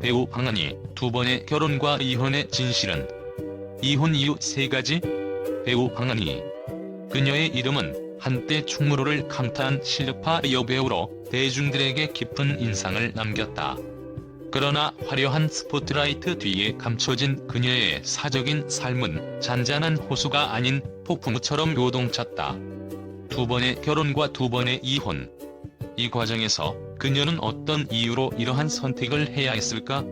배우 방은희 두 번의 결혼과 이혼의 진실은? 이혼 이유 세 가지? 배우 방은희. 그녀의 이름은 한때 충무로를 강타한 실력파 여배우로 대중들에게 깊은 인상을 남겼다. 그러나 화려한 스포트라이트 뒤에 감춰진 그녀의 사적인 삶은 잔잔한 호수가 아닌 폭풍우처럼 요동쳤다. 두 번의 결혼과 두 번의 이혼. 이 과정에서 그녀는 어떤 이유로 이러한 선택을 해야 했을까?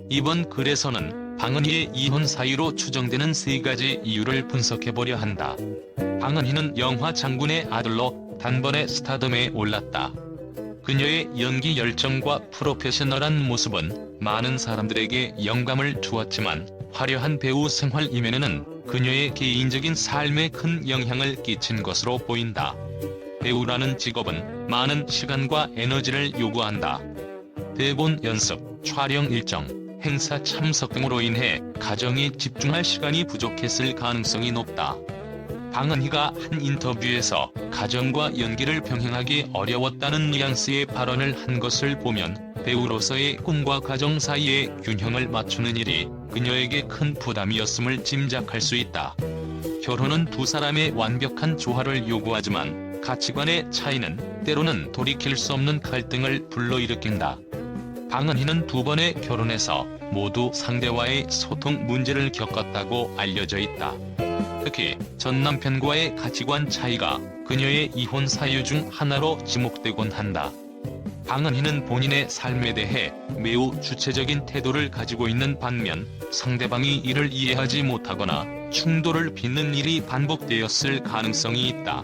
이번 글에서는 방은희의 이혼 사유로 추정되는 세 가지 이유를 분석해보려 한다. 방은희는 영화 장군의 아들로 단번에 스타덤에 올랐다. 그녀의 연기 열정과 프로페셔널한 모습은 많은 사람들에게 영감을 주었지만 화려한 배우 생활 이면에는 그녀의 개인적인 삶에 큰 영향을 끼친 것으로 보인다. 배우라는 직업은 많은 시간과 에너지를 요구한다. 대본 연습, 촬영 일정, 행사 참석 등으로 인해 가정에 집중할 시간이 부족했을 가능성이 높다. 방은희가 한 인터뷰에서 가정과 연기를 병행하기 어려웠다는 뉘앙스의 발언을 한 것을 보면 배우로서의 꿈과 가정 사이의 균형을 맞추는 일이 그녀에게 큰 부담이었음을 짐작할 수 있다. 결혼은 두 사람의 완벽한 조화를 요구하지만 가치관의 차이는 때로는 돌이킬 수 없는 갈등을 불러일으킨다. 방은희는 두 번의 결혼에서 모두 상대와의 소통 문제를 겪었다고 알려져 있다. 특히 전 남편과의 가치관 차이가 그녀의 이혼 사유 중 하나로 지목되곤 한다. 방은희는 본인의 삶에 대해 매우 주체적인 태도를 가지고 있는 반면 상대방이 이를 이해하지 못하거나 충돌을 빚는 일이 반복되었을 가능성이 있다.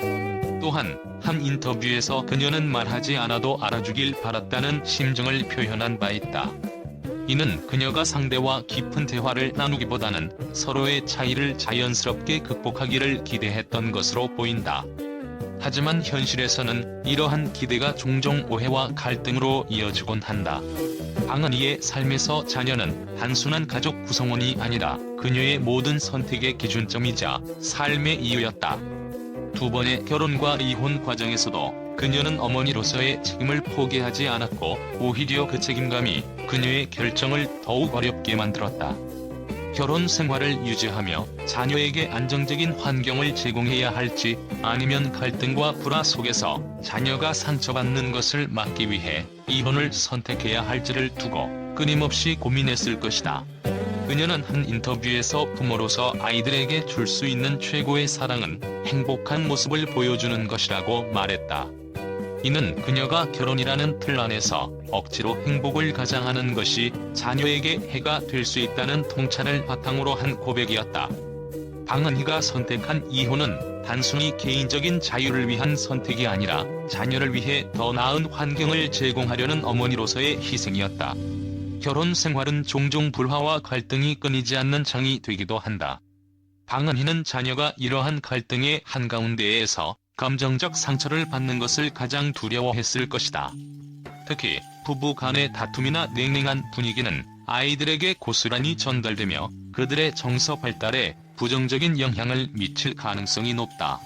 또한 한 인터뷰에서 그녀는 말하지 않아도 알아주길 바랐다는 심정을 표현한 바 있다. 이는 그녀가 상대와 깊은 대화를 나누기보다는 서로의 차이를 자연스럽게 극복하기를 기대했던 것으로 보인다. 하지만 현실에서는 이러한 기대가 종종 오해와 갈등으로 이어지곤 한다. 방은희의 삶에서 자녀는 단순한 가족 구성원이 아니라 그녀의 모든 선택의 기준점이자 삶의 이유였다. 두 번의 결혼과 이혼 과정에서도 그녀는 어머니로서의 책임을 포기하지 않았고 오히려 그 책임감이 그녀의 결정을 더욱 어렵게 만들었다. 결혼 생활을 유지하며 자녀에게 안정적인 환경을 제공해야 할지 아니면 갈등과 불화 속에서 자녀가 상처받는 것을 막기 위해 이혼을 선택해야 할지를 두고 끊임없이 고민했을 것이다. 그녀는 한 인터뷰에서 부모로서 아이들에게 줄 수 있는 최고의 사랑은 행복한 모습을 보여주는 것이라고 말했다. 이는 그녀가 결혼이라는 틀 안에서 억지로 행복을 가장하는 것이 자녀에게 해가 될 수 있다는 통찰을 바탕으로 한 고백이었다. 방은희가 선택한 이혼은 단순히 개인적인 자유를 위한 선택이 아니라 자녀를 위해 더 나은 환경을 제공하려는 어머니로서의 희생이었다. 결혼 생활은 종종 불화와 갈등이 끊이지 않는 장이 되기도 한다. 방은희는 자녀가 이러한 갈등의 한가운데에서 감정적 상처를 받는 것을 가장 두려워했을 것이다. 특히 부부 간의 다툼이나 냉랭한 분위기는 아이들에게 고스란히 전달되며 그들의 정서 발달에 부정적인 영향을 미칠 가능성이 높다.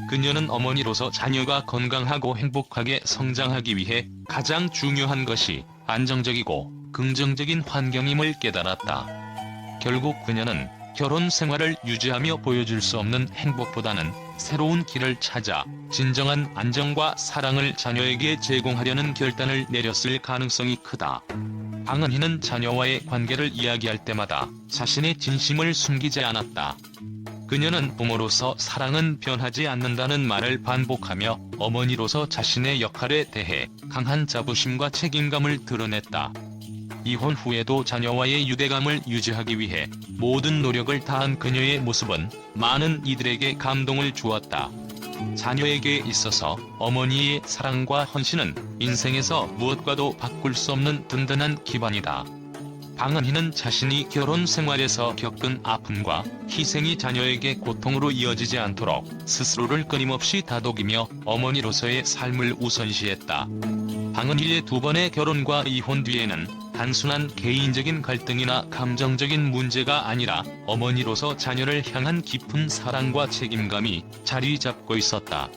그녀는 어머니로서 자녀가 건강하고 행복하게 성장하기 위해 가장 중요한 것이 안정적이고 긍정적인 환경임을 깨달았다. 결국 그녀는 결혼 생활을 유지하며 보여줄 수 없는 행복보다는 새로운 길을 찾아 진정한 안정과 사랑을 자녀에게 제공하려는 결단을 내렸을 가능성이 크다. 방은희는 자녀와의 관계를 이야기할 때마다 자신의 진심을 숨기지 않았다. 그녀는 부모로서 사랑은 변하지 않는다는 말을 반복하며 어머니로서 자신의 역할에 대해 강한 자부심과 책임감을 드러냈다. 이혼 후에도 자녀와의 유대감을 유지하기 위해 모든 노력을 다한 그녀의 모습은 많은 이들에게 감동을 주었다. 자녀에게 있어서 어머니의 사랑과 헌신은 인생에서 무엇과도 바꿀 수 없는 든든한 기반이다. 방은희는 자신이 결혼 생활에서 겪은 아픔과 희생이 자녀에게 고통으로 이어지지 않도록 스스로를 끊임없이 다독이며 어머니로서의 삶을 우선시했다. 방은희의 두 번의 결혼과 이혼 뒤에는 단순한 개인적인 갈등이나 감정적인 문제가 아니라 어머니로서 자녀를 향한 깊은 사랑과 책임감이 자리 잡고 있었다.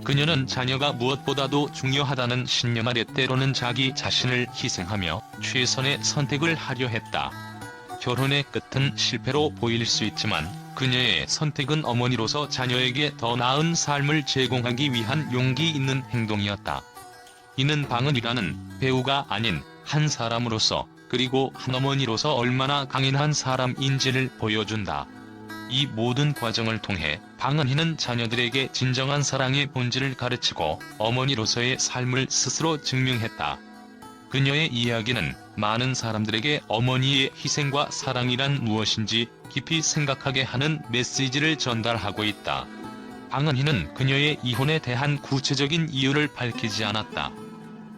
그녀는 자녀가 무엇보다도 중요하다는 신념 아래 때로는 자기 자신을 희생하며 최선의 선택을 하려 했다. 결혼의 끝은 실패로 보일 수 있지만 그녀의 선택은 어머니로서 자녀에게 더 나은 삶을 제공하기 위한 용기 있는 행동이었다. 이는 방은이라는 배우가 아닌 한 사람으로서 그리고 한 어머니로서 얼마나 강인한 사람인지를 보여준다. 이 모든 과정을 통해 방은희는 자녀들에게 진정한 사랑의 본질을 가르치고 어머니로서의 삶을 스스로 증명했다. 그녀의 이야기는 많은 사람들에게 어머니의 희생과 사랑이란 무엇인지 깊이 생각하게 하는 메시지를 전달하고 있다. 방은희는 그녀의 이혼에 대한 구체적인 이유를 밝히지 않았다.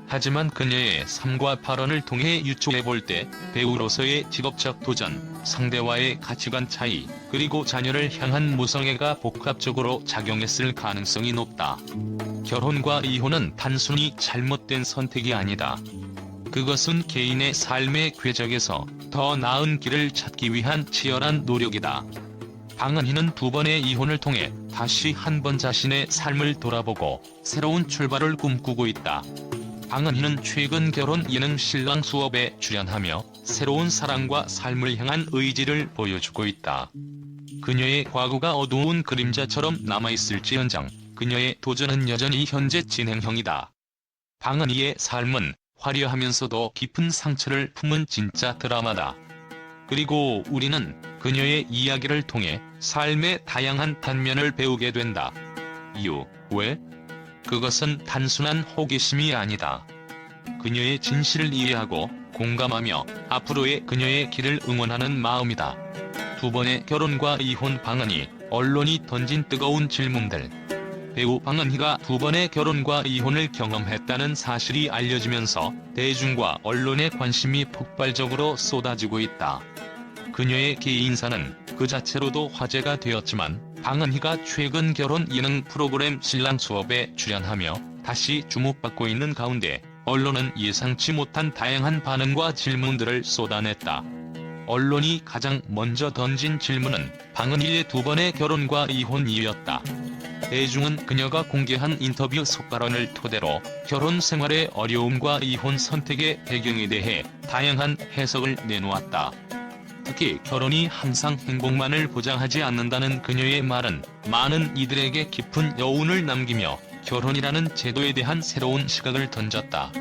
하지만 그녀의 삶과 발언을 통해 유추해볼 때 배우로서의 직업적 도전, 상대와의 가치관 차이, 그리고 자녀를 향한 모성애가 복합적으로 작용했을 가능성이 높다. 결혼과 이혼은 단순히 잘못된 선택이 아니다. 그것은 개인의 삶의 궤적에서 더 나은 길을 찾기 위한 치열한 노력이다. 방은희는 2번의 이혼을 통해 다시 한 번 자신의 삶을 돌아보고 새로운 출발을 꿈꾸고 있다. 방은희는 최근 결혼 예능 신랑 수업에 출연하며 새로운 사랑과 삶을 향한 의지를 보여주고 있다. 그녀의 과거가 어두운 그림자처럼 남아있을지언정 그녀의 도전은 여전히 현재 진행형이다. 방은희의 삶은 화려하면서도 깊은 상처를 품은 진짜 드라마다. 그리고 우리는 그녀의 이야기를 통해 삶의 다양한 단면을 배우게 된다. 이유, 왜? 그것은 단순한 호기심이 아니다. 그녀의 진실을 이해하고 공감하며 앞으로의 그녀의 길을 응원하는 마음이다. 2번의 결혼과 이혼 방은희, 언론이 던진 뜨거운 질문들. 배우 방은희가 2번의 결혼과 이혼을 경험했다는 사실이 알려지면서 대중과 언론의 관심이 폭발적으로 쏟아지고 있다. 그녀의 개인사는 그 자체로도 화제가 되었지만 방은희가 최근 결혼 예능 프로그램 신랑 수업에 출연하며 다시 주목받고 있는 가운데 언론은 예상치 못한 다양한 반응과 질문들을 쏟아냈다. 언론이 가장 먼저 던진 질문은 방은희의 2번의 결혼과 이혼 이유였다. 대중은 그녀가 공개한 인터뷰 속발언을 토대로 결혼 생활의 어려움과 이혼 선택의 배경에 대해 다양한 해석을 내놓았다. 특히 결혼이 항상 행복만을 보장하지 않는다는 그녀의 말은 많은 이들에게 깊은 여운을 남기며 결혼이라는 제도에 대한 새로운 시각을 던졌다.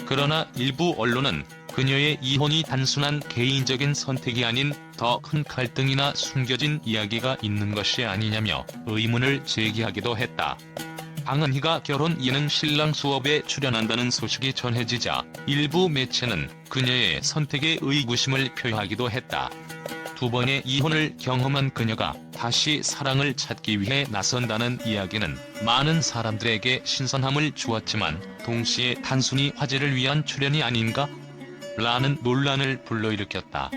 그러나 일부 언론은 그녀의 이혼이 단순한 개인적인 선택이 아닌 더 큰 갈등이나 숨겨진 이야기가 있는 것이 아니냐며 의문을 제기하기도 했다. 방은희가 결혼 예능 신랑 수업에 출연한다는 소식이 전해지자 일부 매체는 그녀의 선택에 의구심을 표하기도 했다. 2번의 이혼을 경험한 그녀가 다시 사랑을 찾기 위해 나선다는 이야기는 많은 사람들에게 신선함을 주었지만 동시에 단순히 화제를 위한 출연이 아닌가? 라는 논란을 불러일으켰다.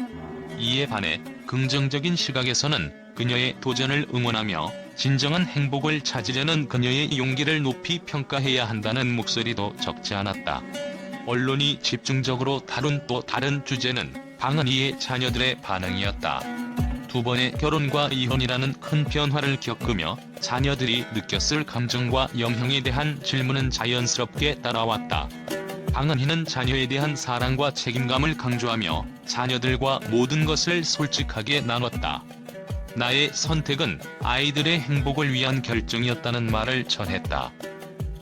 이에 반해 긍정적인 시각에서는 그녀의 도전을 응원하며 진정한 행복을 찾으려는 그녀의 용기를 높이 평가해야 한다는 목소리도 적지 않았다. 언론이 집중적으로 다룬 또 다른 주제는 방은희의 자녀들의 반응이었다. 2번의 결혼과 이혼이라는 큰 변화를 겪으며 자녀들이 느꼈을 감정과 영향에 대한 질문은 자연스럽게 따라왔다. 방은희는 자녀에 대한 사랑과 책임감을 강조하며 자녀들과 모든 것을 솔직하게 나눴다. 나의 선택은 아이들의 행복을 위한 결정이었다는 말을 전했다.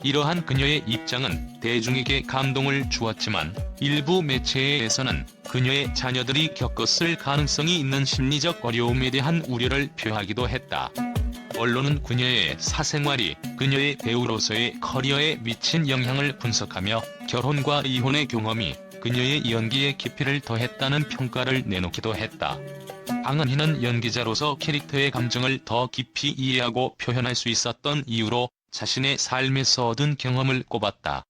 이러한 그녀의 입장은 대중에게 감동을 주었지만 일부 매체에서는 그녀의 자녀들이 겪었을 가능성이 있는 심리적 어려움에 대한 우려를 표하기도 했다. 언론은 그녀의 사생활이 그녀의 배우로서의 커리어에 미친 영향을 분석하며 결혼과 이혼의 경험이 그녀의 연기에 깊이를 더했다는 평가를 내놓기도 했다. 방은희는 연기자로서 캐릭터의 감정을 더 깊이 이해하고 표현할 수 있었던 이유로 자신의 삶에서 얻은 경험을 꼽았다.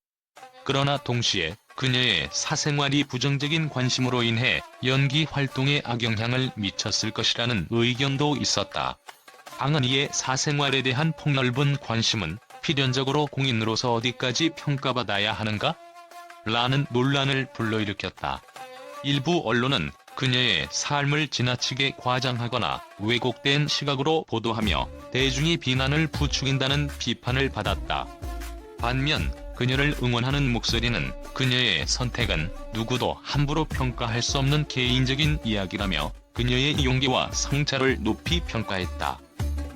그러나 동시에 그녀의 사생활이 부정적인 관심으로 인해 연기 활동에 악영향을 미쳤을 것이라는 의견도 있었다. 방은희의 사생활에 대한 폭넓은 관심은 필연적으로 공인으로서 어디까지 평가받아야 하는가? 라는 논란을 불러일으켰다. 일부 언론은 그녀의 삶을 지나치게 과장하거나 왜곡된 시각으로 보도하며 대중의 비난을 부추긴다는 비판을 받았다. 반면 그녀를 응원하는 목소리는 그녀의 선택은 누구도 함부로 평가할 수 없는 개인적인 이야기라며 그녀의 용기와 성찰을 높이 평가했다.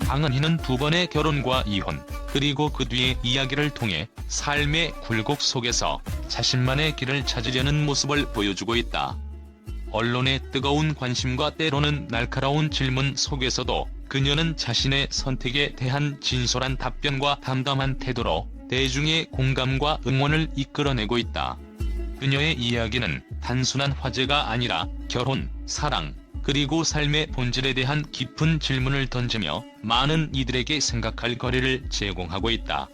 강은희는 2번의 결혼과 이혼, 그리고 그 뒤의 이야기를 통해 삶의 굴곡 속에서 자신만의 길을 찾으려는 모습을 보여주고 있다. 언론의 뜨거운 관심과 때로는 날카로운 질문 속에서도 그녀는 자신의 선택에 대한 진솔한 답변과 담담한 태도로 대중의 공감과 응원을 이끌어내고 있다. 그녀의 이야기는 단순한 화제가 아니라 결혼, 사랑, 그리고 삶의 본질에 대한 깊은 질문을 던지며 많은 이들에게 생각할 거리를 제공하고 있다.